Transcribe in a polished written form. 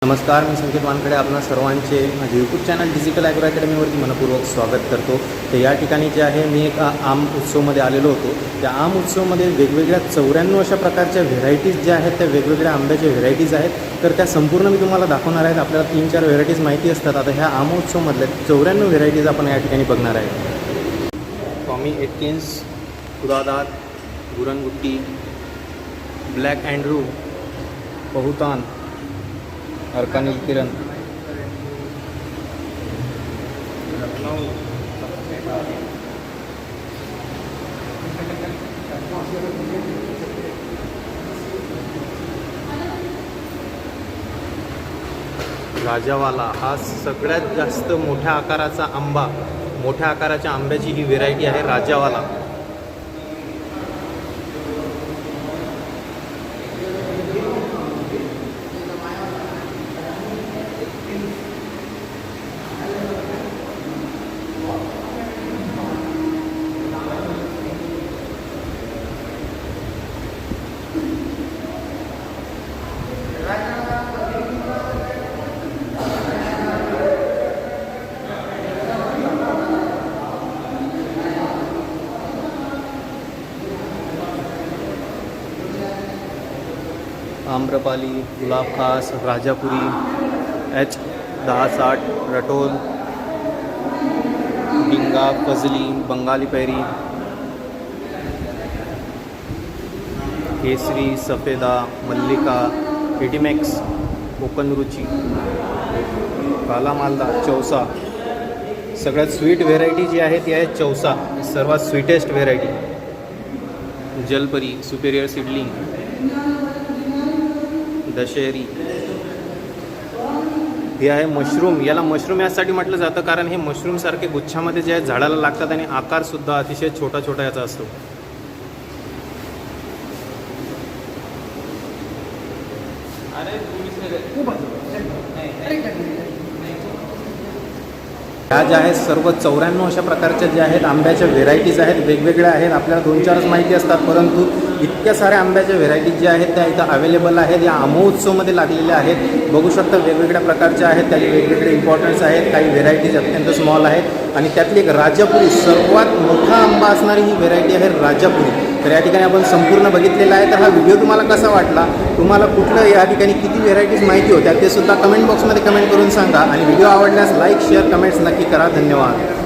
नमस्कार, मी संकेत वानखडे आपणा सर्वांचे माझे यूट्यूब चॅनल डिजिटल ॲग्रो अकॅडमीवरती मनपूर्वक स्वागत करतो. तर या ठिकाणी जे आहे मी एक आम उत्सवमध्ये आलेलो होतो. त्या आम उत्सवमध्ये वेगवेगळ्या 94 अशा प्रकारच्या व्हेरायटीज ज्या आहेत त्या वेगवेगळ्या आंब्याच्या व्हेरायटीज आहेत. तर त्या संपूर्ण मी तुम्हाला दाखवणार आहेत. आपल्याला 3-4 व्हेरायटीज माहिती असतात. आता ह्या आम उत्सवमधल्या 94 व्हेरायटीज आपण या ठिकाणी बघणार आहे. टॉमी एटकिन्स, खुदादार, गुरनगुट्टी, ब्लॅक अँड्रू, पहुतान, अर्कानील किरण, राजावाला हा सगळ्यात जास्त मोठ्या आकाराचा आंबा, मोठ्या आकाराच्या आंब्याची ही व्हेरायटी आहे राजावाला. आम्रपाली, गुलाब खास, राजापुरी, H1060, रटोल, डिंगा, फजली, बंगाली पैरी, केसरी, सफेदा, मल्लिका, एटीमॅक्स, कोकण रुची, काला मालदा, चौसा. सगळ्यात स्वीट व्हेरायटी जी आहे ती आहे चौसा, सर्वात स्वीटेस्ट व्हेरायटी. जलपरी, सुपेरियर सीडलिंग, दशेरी. हे आहे मशरूम. याला मशरूम यासाठी म्हटलं जातं कारण हे मशरूमसारखे गुच्छामध्ये जे आहे झाडाला लागतात आणि आकारसुद्धा अतिशय छोटा छोटा याचा असतो. ह्या ज्या आहेत सर्व 94 अशा प्रकारच्या ज्या आहेत आंब्याच्या व्हेरायटीज आहेत, वेगवेगळ्या आहेत. आपल्याला 2-4च माहिती असतात, परंतु इतक्या साऱ्या आंब्याच्या व्हेरायटीज ज्या आहेत त्या इथं अवेलेबल आहेत. या आमोत्सवमध्ये लागलेल्या आहेत. बघू शकता वेगवेगळ्या प्रकारच्या आहेत, त्याचे वेगवेगळे इम्पॉर्टन्स आहेत. काही व्हेरायटीज अत्यंत स्मॉल आहेत आणि त्यातली एक राजापुरी, सर्वात मोठा आंबा असणारी ही व्हेरायटी आहे राजापुरी. तर या ठिकाणी आपण संपूर्ण बघितलेला आहे. तर हा व्हिडिओ तुम्हाला कसा वाटला, तुम्हाला कुठलं या ठिकाणी किती व्हेरायटीज माहिती होत्या ते सुद्धा कमेंट बॉक्समध्ये कमेंट करून सांगा. आणि व्हिडिओ आवडल्यास लाईक, शेअर, कमेंट्स नक्की करा. धन्यवाद.